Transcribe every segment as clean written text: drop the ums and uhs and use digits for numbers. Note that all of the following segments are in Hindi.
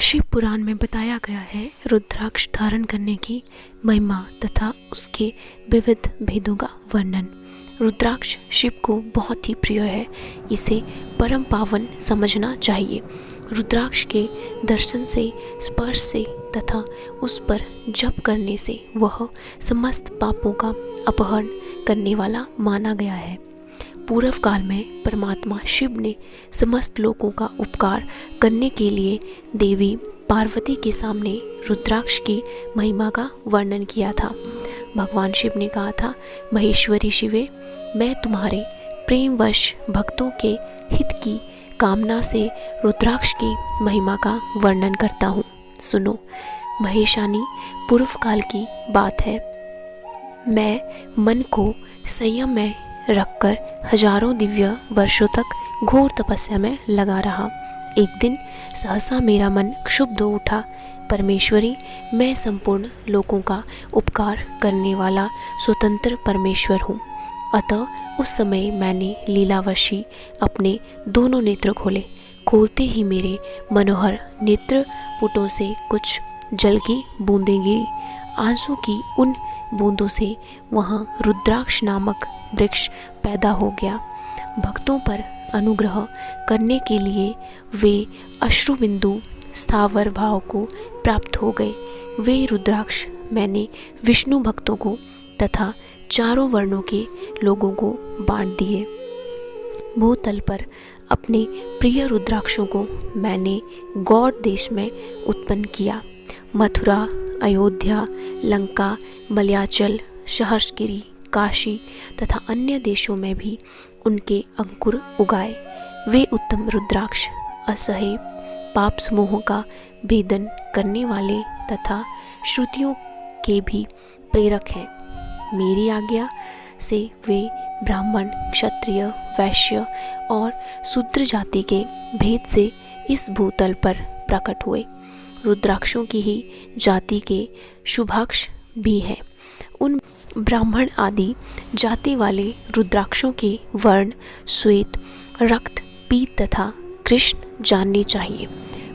शिव पुराण में बताया गया है रुद्राक्ष धारण करने की महिमा तथा उसके विविध भेदों का वर्णन। रुद्राक्ष शिव को बहुत ही प्रिय है, इसे परम पावन समझना चाहिए। रुद्राक्ष के दर्शन से, स्पर्श से तथा उस पर जप करने से वह समस्त पापों का अपहरण करने वाला माना गया है। पूर्व काल में परमात्मा शिव ने समस्त लोगों का उपकार करने के लिए देवी पार्वती के सामने रुद्राक्ष की महिमा का वर्णन किया था। भगवान शिव ने कहा था, महेश्वरी शिवे, मैं तुम्हारे प्रेमवश भक्तों के हित की कामना से रुद्राक्ष की महिमा का वर्णन करता हूँ। सुनो। महेशानी पूर्व काल की बात है। मैं मन को संयम में रखकर हजारों दिव्य वर्षों तक घोर तपस्या में लगा रहा। एक दिन सहसा मेरा मन क्षुब्ध हो उठा। परमेश्वरी, मैं संपूर्ण लोगों का उपकार करने वाला स्वतंत्र परमेश्वर हूँ। अतः उस समय मैंने लीलावशी अपने दोनों नेत्र खोले। खोलते ही मेरे मनोहर नेत्र पुटों से कुछ जल की बूंदें गिरी। आंसू की उन बूंदों से वहाँ रुद्राक्ष नामक वृक्ष पैदा हो गया। भक्तों पर अनुग्रह करने के लिए वे अश्रुबिंदु स्थावर भाव को प्राप्त हो गए। वे रुद्राक्ष मैंने विष्णु भक्तों को तथा चारों वर्णों के लोगों को बांट दिए। भूतल पर अपने प्रिय रुद्राक्षों को मैंने गौड़ देश में उत्पन्न किया। मथुरा, अयोध्या, लंका, मलयाचल, सहस्रगिरी, काशी तथा अन्य देशों में भी उनके अंकुर उगाए। वे उत्तम रुद्राक्ष असह्य पाप समूहों का भेदन करने वाले तथा श्रुतियों के भी प्रेरक हैं। मेरी आज्ञा से वे ब्राह्मण, क्षत्रिय, वैश्य और शूद्र जाति के भेद से इस भूतल पर प्रकट हुए। रुद्राक्षों की ही जाति के शुभाक्ष भी हैं। उन ब्राह्मण आदि जाति वाले रुद्राक्षों के वर्ण श्वेत, रक्त, पीत तथा कृष्ण जानने चाहिए।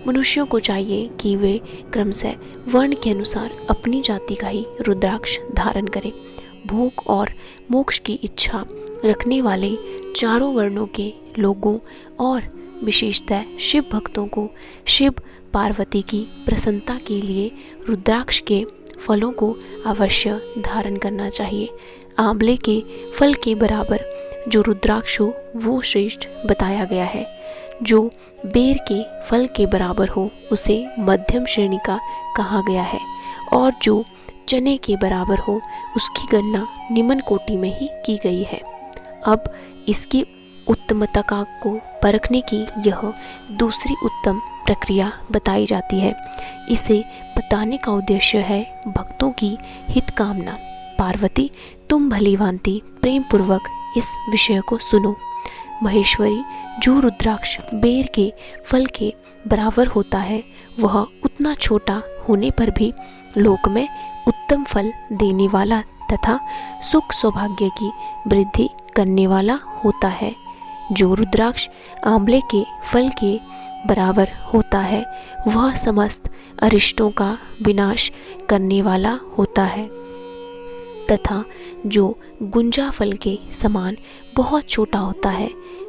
मनुष्यों को चाहिए कि वे क्रमशः वर्ण के अनुसार अपनी जाति का ही रुद्राक्ष धारण करें। भोग और मोक्ष की इच्छा रखने वाले चारों वर्णों के लोगों और विशेषतः शिव भक्तों को शिव पार्वती की प्रसन्नता के लिए रुद्राक्ष के फलों को अवश्य धारण करना चाहिए। आंवले के फल के बराबर जो रुद्राक्ष हो वो श्रेष्ठ बताया गया है। जो बेर के फल के बराबर हो उसे मध्यम श्रेणी का कहा गया है, और जो चने के बराबर हो उसकी गणना निम्न कोटि में ही की गई है। अब इसकी उत्तमता को परखने की यह दूसरी उत्तम प्रक्रिया बताई जाती है। इसे बताने का उद्देश्य है भक्तों की हित कामना। पार्वती, तुम भली भांति प्रेम पूर्वक इस विषय को सुनो। महेश्वरी, जो रुद्राक्ष बेर के फल के बराबर होता है वह उतना छोटा होने पर भी लोक में उत्तम फल देने वाला तथा सुख सौभाग्य की वृद्धि करने वाला होता है। जो रुद्राक्ष आंवले के फल के बराबर होता है वह समस्त अरिष्टों का विनाश करने वाला होता है, तथा जो गुंजा फल के समान बहुत छोटा होता है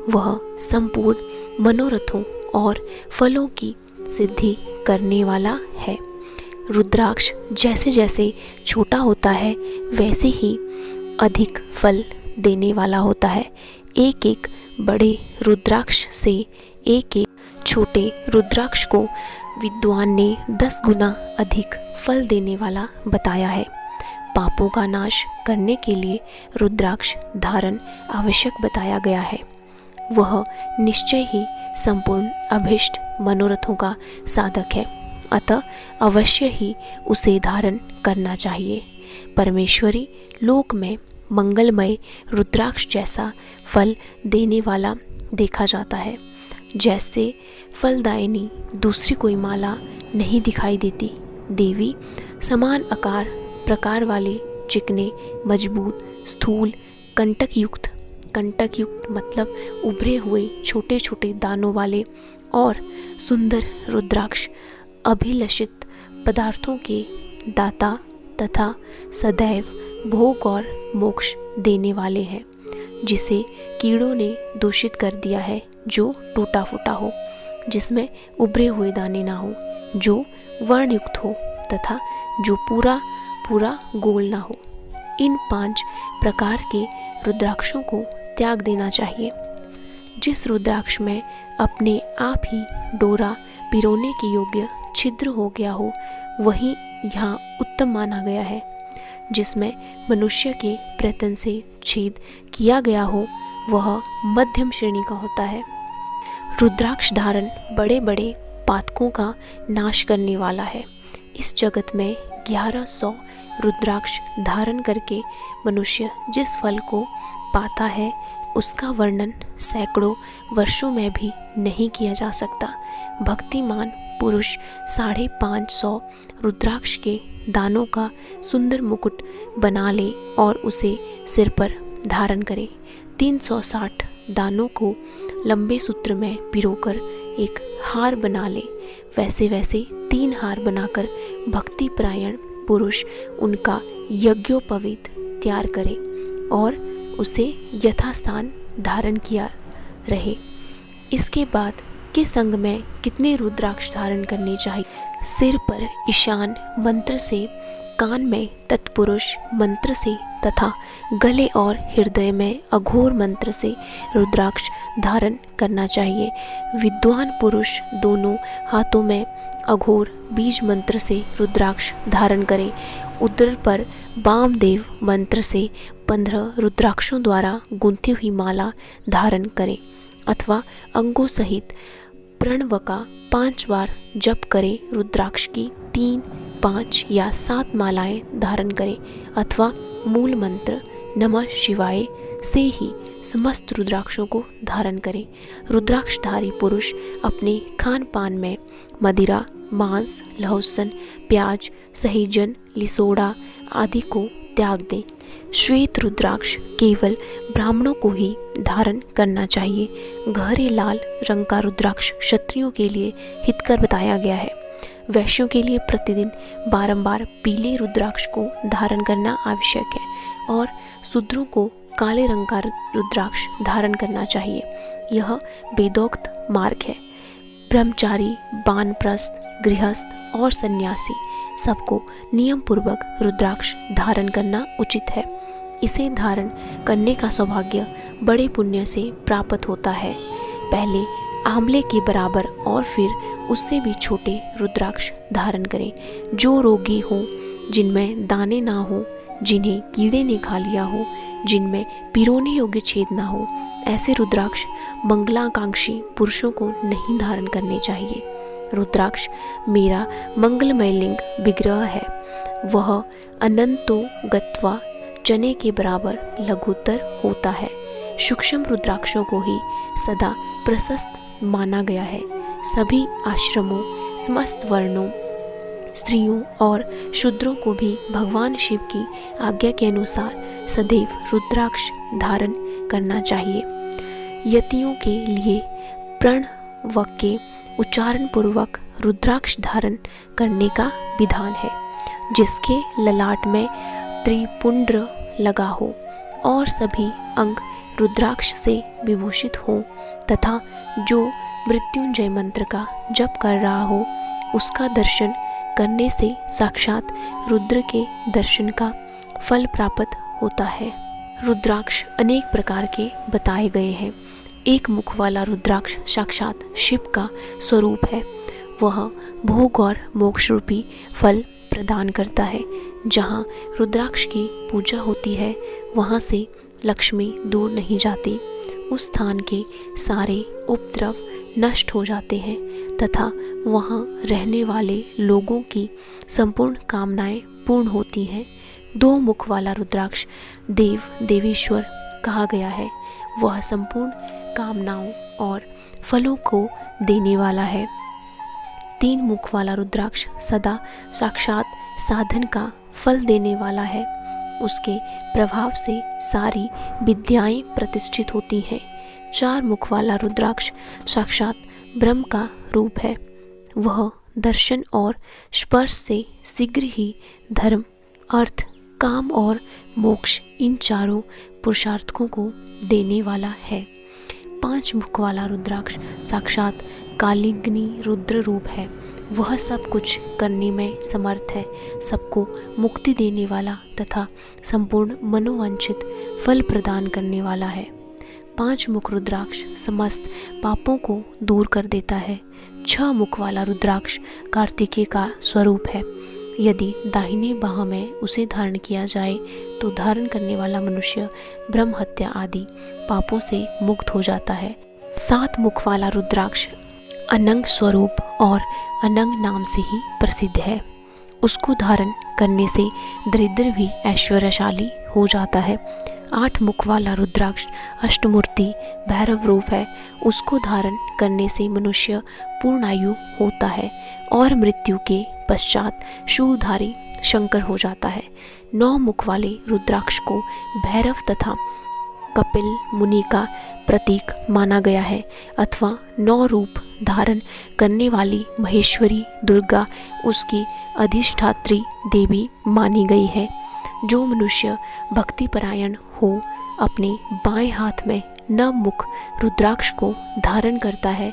वह संपूर्ण मनोरथों और फलों की सिद्धि करने वाला है। रुद्राक्ष जैसे जैसे छोटा होता है वैसे ही अधिक फल देने वाला होता है। एक एक बड़े रुद्राक्ष से एक एक छोटे रुद्राक्ष को विद्वान ने 10 गुना अधिक फल देने वाला बताया है। पापों का नाश करने के लिए रुद्राक्ष धारण आवश्यक बताया गया है। वह निश्चय ही संपूर्ण अभिष्ट मनोरथों का साधक है, अतः अवश्य ही उसे धारण करना चाहिए। परमेश्वरी, लोक में मंगलमय रुद्राक्ष जैसा फल देने वाला देखा जाता है। जैसे फलदायिनी दूसरी कोई माला नहीं दिखाई देती। देवी समान आकार प्रकार वाले चिकने, मजबूत, स्थूल, कंटक युक्त मतलब उभरे हुए छोटे छोटे दानों वाले और सुंदर रुद्राक्ष अभिलषित पदार्थों के दाता तथा सदैव भोग और मोक्ष देने वाले हैं, जिसे कीड़ों ने दूषित कर दिया है, जो टूटा फूटा हो, जिसमें उभरे हुए दाने ना हो, जो वर्णयुक्त हो तथा जो पूरा पूरा गोल ना हो। इन 5 प्रकार के रुद्राक्षों को त्याग देना चाहिए। जिस रुद्राक्ष में अपने आप ही डोरा पिरोने के योग्य छिद्र हो गया हो, वही यहाँ उत्तम माना गया है। जिसमें मनुष्य के प्रयत्न से छेद किया गया हो, वह मध्यम श्रेणी का होता है। रुद्राक्ष धारण बड़े बड़े पातकों का नाश करने वाला है। इस जगत में 1100 रुद्राक्ष धारण करके मनुष्य जिस फल को पाता है, उसका वर्णन सैकड़ों वर्षों में भी नहीं किया जा सकता। भक्तिमान पुरुष 550 रुद्राक्ष के दानों का सुंदर मुकुट बना ले और उसे सिर पर धारण करे। 360 दानों को लंबे सूत्र में पिरोकर एक हार बना ले। वैसे वैसे 3 हार बनाकर भक्तिपरायण पुरुष उनका यज्ञोपवीत तैयार करे और उसे यथास्थान धारण किया रहे। इसके बाद किस अंग में कितने रुद्राक्ष धारण करने चाहिए? सिर पर ईशान मंत्र से, कान में तत्पुरुष मंत्र से तथा गले और हृदय में अघोर मंत्र से रुद्राक्ष धारण करना चाहिए। विद्वान पुरुष दोनों हाथों में अघोर बीज मंत्र से रुद्राक्ष धारण करें। उदर पर वामदेव मंत्र से 15 रुद्राक्षों द्वारा गूंथी हुई माला धारण करें अथवा अंगों सहित प्रणव का 5 बार जप करें। रुद्राक्ष की 3, 5 या 7 मालाएं धारण करें अथवा मूल मंत्र नमः शिवाय से ही समस्त रुद्राक्षों को धारण करें। रुद्राक्षधारी पुरुष अपने खान पान में मदिरा, मांस, लहसुन, प्याज, सहीजन, लिसोड़ा आदि को त्याग दें। श्वेत रुद्राक्ष केवल ब्राह्मणों को ही धारण करना चाहिए। गहरे लाल रंग का रुद्राक्ष क्षत्रियों के लिए हितकर बताया गया है। वैश्यों के लिए प्रतिदिन बारंबार पीले रुद्राक्ष को धारण करना आवश्यक है और शूद्रों को काले रंग का रुद्राक्ष धारण करना चाहिए। यह वेदोक्त मार्ग है। ब्रह्मचारी, वानप्रस्थ, गृहस्थ और सन्यासी सबको नियम पूर्वक रुद्राक्ष धारण करना उचित है। इसे धारण करने का सौभाग्य बड़े पुण्य से प्राप्त होता है। पहले आंवले के बराबर और फिर उससे भी छोटे रुद्राक्ष धारण करें। जो रोगी हो, जिनमें दाने ना हो, जिन्हें कीड़े ने खा लिया हो, जिनमें पिरोने योग्य छेद ना हो, ऐसे रुद्राक्ष मंगलाकांक्षी पुरुषों को नहीं धारण करने चाहिए। रुद्राक्ष मेरा मंगलमय लिंग विग्रह है। वह अनंतो गत्वा चने के बराबर लघुतर होता है। सूक्ष्म रुद्राक्षों को ही सदा प्रशस्त माना गया है। सभी आश्रमों, समस्त वर्णों, स्त्रियों और शूद्रों को भी भगवान शिव की आज्ञा के अनुसार सदैव रुद्राक्ष धारण करना चाहिए। यतियों के लिए प्रणव के उच्चारण पूर्वक रुद्राक्ष धारण करने का विधान है, जिसके ललाट में त्रिपुंड्र लगा हो और सभी अंग रुद्राक्ष से विभूषित हो तथा जो मृत्युंजय मंत्र का जप कर रहा हो, उसका दर्शन करने से साक्षात रुद्र के दर्शन का फल प्राप्त होता है। रुद्राक्ष अनेक प्रकार के बताए गए हैं। एक मुख वाला रुद्राक्ष साक्षात शिव का स्वरूप है। वह भोग और मोक्ष रूपी फल प्रदान करता है। जहाँ रुद्राक्ष की पूजा होती है, वहाँ से लक्ष्मी दूर नहीं जाती। उस स्थान के सारे उपद्रव नष्ट हो जाते हैं तथा वहाँ रहने वाले लोगों की संपूर्ण कामनाएं पूर्ण होती हैं। 2 मुख वाला रुद्राक्ष देव देवेश्वर कहा गया है। वह संपूर्ण कामनाओं और फलों को देने वाला है। 3 मुख वाला रुद्राक्ष सदा साक्षात साधन का फल देने वाला है। उसके प्रभाव से सारी विद्याएं प्रतिष्ठित होती हैं। 4 मुख वाला रुद्राक्ष साक्षात ब्रह्म का रूप है। वह दर्शन और स्पर्श से शीघ्र ही धर्म, अर्थ, काम और मोक्ष इन चारों पुरुषार्थों को देने वाला है। 5 मुख वाला रुद्राक्ष साक्षात कालिग्नि रुद्र रूप है। वह सब कुछ करने में समर्थ है, सबको मुक्ति देने वाला तथा संपूर्ण मनोवांछित फल प्रदान करने वाला है। 5 मुख रुद्राक्ष समस्त पापों को दूर कर देता है। 6 मुख वाला रुद्राक्ष कार्तिकेय का स्वरूप है। यदि दाहिने बाह में उसे धारण किया जाए तो धारण करने वाला मनुष्य ब्रह्म हत्या आदि पापों से मुक्त हो जाता है। 7 मुख वाला रुद्राक्ष अनंग स्वरूप और अनंग नाम से ही प्रसिद्ध है। उसको धारण करने से दरिद्र भी ऐश्वर्यशाली हो जाता है। 8 मुख वाला रुद्राक्ष अष्टमूर्ति भैरव रूप है। उसको धारण करने से मनुष्य पूर्णायु होता है और मृत्यु के पश्चात शूलधारी शंकर हो जाता है। 9 मुख वाले रुद्राक्ष को भैरव तथा कपिल मुनि का प्रतीक माना गया है अथवा 9 रूप धारण करने वाली महेश्वरी दुर्गा उसकी अधिष्ठात्री देवी मानी गई है। जो मनुष्य भक्तिपरायण हो अपने बाएं हाथ में नव मुख रुद्राक्ष को धारण करता है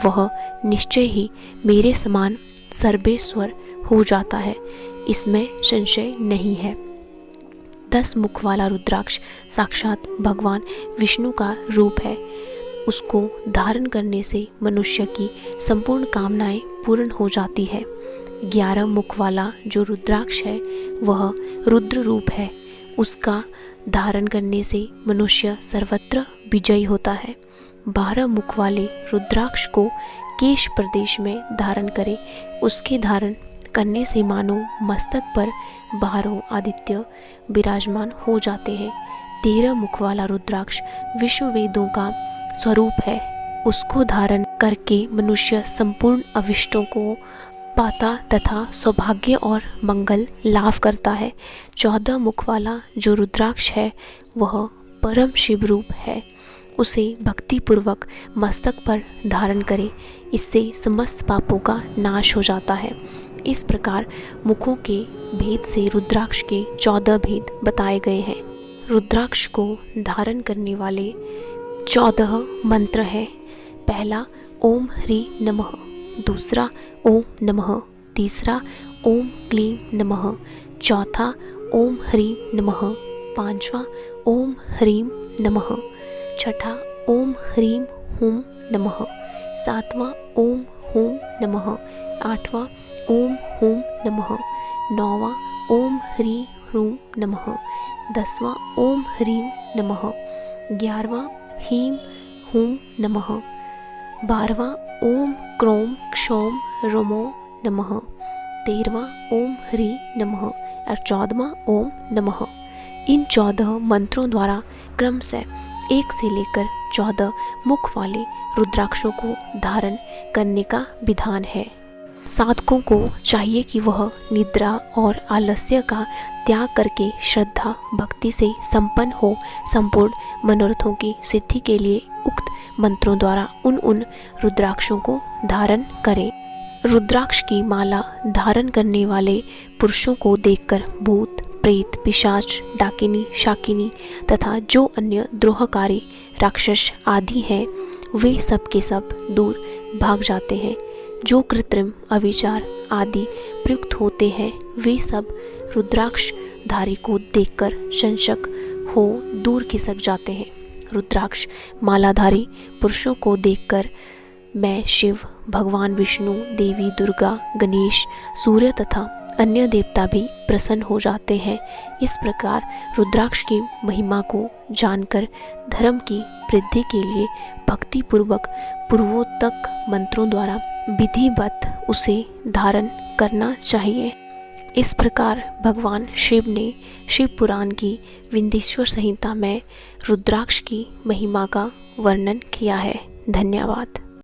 वह निश्चय ही मेरे समान सर्वेश्वर हो जाता है, इसमें संशय नहीं है। 10 मुख वाला रुद्राक्ष साक्षात भगवान विष्णु का रूप है। उसको धारण करने से मनुष्य की संपूर्ण कामनाएं पूर्ण हो जाती है। 11 मुख वाला जो रुद्राक्ष है वह रुद्र रूप है। उसका धारण करने से मनुष्य सर्वत्र विजयी होता है। 12 मुख वाले रुद्राक्ष को केश प्रदेश में धारण करे, उसके धारण करने से मानो मस्तक पर 12 आदित्य विराजमान हो जाते हैं। 13 मुख वाला रुद्राक्ष विश्व वेदों का स्वरूप है। उसको धारण करके मनुष्य संपूर्ण अविष्टों को पाता तथा सौभाग्य और मंगल लाभ करता है। 14 मुख वाला जो रुद्राक्ष है वह परम शिव रूप है। उसे भक्ति पूर्वक मस्तक पर धारण करें, इससे समस्त पापों का नाश हो जाता है। इस प्रकार मुखों के भेद से रुद्राक्ष के 14 भेद बताए गए हैं। रुद्राक्ष को धारण करने वाले 14 मंत्र हैं। पहला ओम ह्री नमः, दूसरा ओम नमः, तीसरा ओम क्लीं नमः, चौथा ओम ह्रीं नमः, पांचवा ओम ह्रीं नमः, छठा ओम ह्रीं हूं नमः, सातवां ओम हूं नमः, आठवां ओम हूं नमः, नौवां ओम ह्रीं ह्रूं नमः, 10वां ओम ह्रीं नमः, 11वां ह्रीं हूं नमः, 12वां ओम क्रोम क्षौम रुमो नमः, 13वां ओम ह्रीं नमः और 14वां ओम नमः। इन 14 मंत्रों द्वारा क्रम से 1 से लेकर 14 मुख वाले रुद्राक्षों को धारण करने का विधान है। साधकों को चाहिए कि वह निद्रा और आलस्य का त्याग करके श्रद्धा भक्ति से संपन्न हो संपूर्ण मनोरथों की सिद्धि के लिए उक्त मंत्रों द्वारा उन रुद्राक्षों को धारण करें। रुद्राक्ष की माला धारण करने वाले पुरुषों को देखकर भूत प्रेत पिशाच डाकिनी शाकिनी तथा जो अन्य द्रोहकारी राक्षस आदि हैं वे सब के सब दूर भाग जाते हैं। जो कृत्रिम अविचार आदि प्रयुक्त होते हैं वे सब रुद्राक्ष धारी को देखकर संशक हो दूर खिसक जाते हैं। रुद्राक्ष मालाधारी पुरुषों को देखकर मैं शिव, भगवान विष्णु, देवी दुर्गा, गणेश, सूर्य तथा अन्य देवता भी प्रसन्न हो जाते हैं। इस प्रकार रुद्राक्ष की महिमा को जानकर धर्म की वृद्धि के लिए भक्ति पूर्वक पूर्वोक्त मंत्रों द्वारा विधिवत उसे धारण करना चाहिए। इस प्रकार भगवान शिव ने शिव पुराण की विंध्येश्वर संहिता में रुद्राक्ष की महिमा का वर्णन किया है। धन्यवाद।